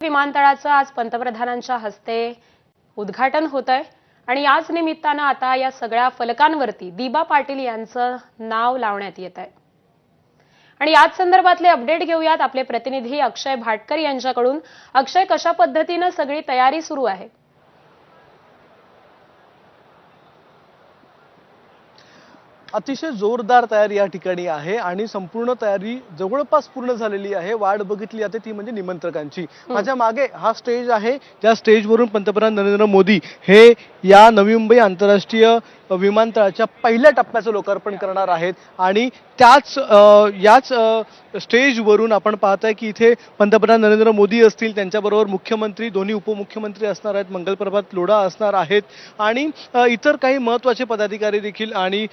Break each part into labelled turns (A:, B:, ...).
A: विमानतळाचं आज पंतप्रधानांच्या हस्ते उद्घाटन होतंय आणि याच निमित्तानं आता या सगळ्या फलकांवरती दिबा पाटील यांचं नाव लावण्यात येत आहे। आणि याच संदर्भातले अपडेट घेऊयात आपले प्रतिनिधी अक्षय भाटकर यांच्याकडून। अक्षय, कशा पद्धतीने सगळी तयारी सुरू आहे?
B: अतिशय जोरदार तयारी या ठिकाणी आहे आणि संपूर्ण तयारी जवळपास पूर्ण झालेली आहे। वाट बघितली जाते ती म्हणजे निमंत्रकांची। माझ्या मागे हा स्टेज आहे, त्या स्टेजवरून पंतप्रधान नरेंद्र मोदी हे या नवी मुंबई आंतरराष्ट्रीय विमानतळाच्या पहिल्या टप्प्याचं लोकार्पण करणार आहेत आणि याच स्टेजवरून आपण पाहताय की इथे पंतप्रधान नरेंद्र मोदी असतील, त्यांच्याबरोबर मुख्यमंत्री, दोन्ही उपमुख्यमंत्री असणार आहेत, मंगलप्रभात लोढा असणार आहेत आणि इतर काही महत्त्वाचे पदाधिकारी देखील आणि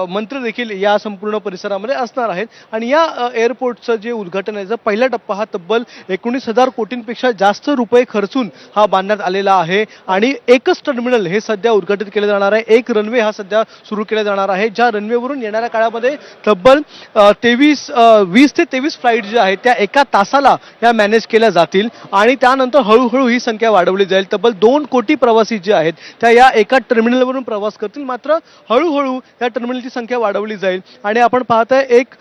B: मंत्री देखील या संपूर्ण परिसरामध्ये असणार आहेत। आणि या एअरपोर्टचं जे उद्घाटन आहे, पहिला टप्पा हा तब्बल 19,000 कोटींपेक्षा जास्त रुपये खर्चून हा बांधण्यात आलेला आहे आणि एकच टर्मिनल हे सध्या उद्घाटित केले जाणार आहे। एक रनवे हा सध्या सुरू केला जाणार आहे, ज्या रनवेवरून येणाऱ्या काळामध्ये तब्बल 20 ते 23 फ्लाईट ज्या आहेत त्या एका तासाला या मॅनेज केल्या जातील आणि त्यानंतर हळूहळू ही संख्या वाढवली जाईल। तब्बल 2 कोटी प्रवासी जे आहेत त्या या एका टर्मिनलवरून प्रवास करतील, मात्र हळूहळू या टर्मिनलची संख्या वाढवली जाईल। आणि आपण पाहताय एक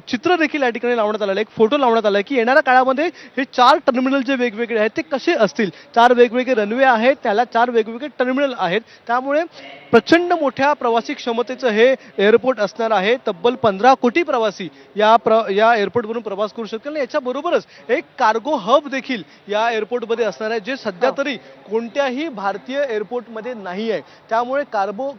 B: चित्र देखील या ठिकाणी लावण्यात आलेलं आहे, एक फोटो लावण्यात आलाय की येणाऱ्या काळामध्ये हे 4 टर्मिनल जे वेगवेगळे आहेत ते कसे असतील। 4 वेगवेगळे रनवे आहेत, त्याला 4 वेगवेगळे टर्मिनल आहेत, त्यामुळे प्रचंड मोठ्या प्रवासी क्षमतेचं हे एअरपोर्ट असणार आहे। तब्बल 15 कोटी प्रवासी या एअरपोर्टवरून प्रवास करू शकतील। याच्याबरोबरच एक कार्गो हब देखील या एअरपोर्टमध्ये असणार आहे, जे सध्या तरी कोणत्याही भारतीय एअरपोर्टमध्ये नाही आहे। त्यामुळे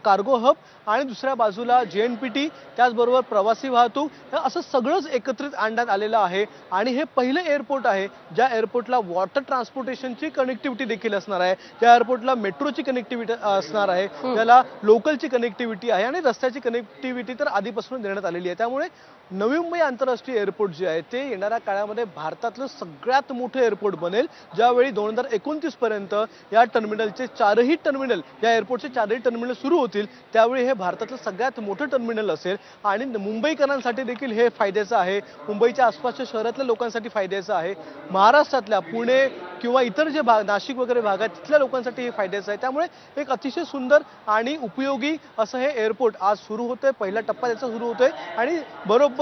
B: कार्गो हब आणि दुसऱ्या बाजूला JNPT, त्याचबरोबर प्रवासी वाहतूक असं सगळंच एकत्रित आणण्यात आलेलं आहे। आणि हे पहिलं एअरपोर्ट आहे ज्या एअरपोर्टला वॉटर ट्रान्सपोर्टेशनची कनेक्टिव्हिटी देखील असणार आहे, त्या एअरपोर्टला मेट्रोची कनेक्टिव्हिटी असणार आहे, त्याला लोकलची कनेक्टिव्हिटी आहे आणि रस्त्याची कनेक्टिव्हिटी तर आधीपासून देण्यात आलेली आहे। त्यामुळे नवी मुंबई आंतरराष्ट्रीय एअरपोर्ट जे आहे ते येणाऱ्या काळामध्ये भारतातलं सगळ्यात मोठं एअरपोर्ट बनेल। ज्यावेळी 2029 पर्यंत या टर्मिनलचे 4ही टर्मिनल, या एअरपोर्टचे 4ही टर्मिनल सुरू होतील, त्यावेळी हे भारतातलं सगळ्यात मोठं टर्मिनल असेल आणि मुंबईकरांसाठी देखील हे फायद्याचं आहे, मुंबईच्या आसपासच्या शहरातल्या लोकांसाठी फायद्याचं आहे, महाराष्ट्रातल्या पुणे किंवा इतर जे भाग, नाशिक वगैरे भागात तिथल्या लोकांसाठी हे फायद्याचं आहे। त्यामुळे एक अतिशय सुंदर आणि उपयोगी असं हे एअरपोर्ट आज सुरू होतंय, पहिला टप्पा त्याचा सुरू होतोय आणि बरोबर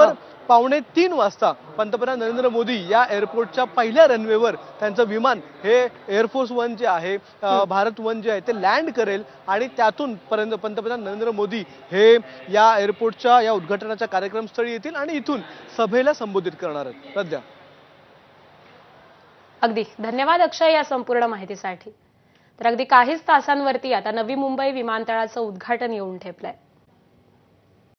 B: 2:45 वाजता पंतप्रधान नरेंद्र मोदी या एअरपोर्टच्या पहिल्या रनवेवर त्यांचं विमान हे एअरफोर्स 1 जे आहे, भारत 1 जे आहे ते लँड करेल आणि त्यातून पंतप्रधान नरेंद्र मोदी हे या एअरपोर्टच्या या उद्घाटनाच्या कार्यक्रमस्थळी येतील आणि इथून सभेला संबोधित करणार आहेत। प्रज्ञा,
A: अगदी धन्यवाद अक्षय या संपूर्ण माहितीसाठी। तर अगदी काहीच तासांवरती आता नवी मुंबई विमानतळाचं उद्घाटन येऊन ठेपलंय।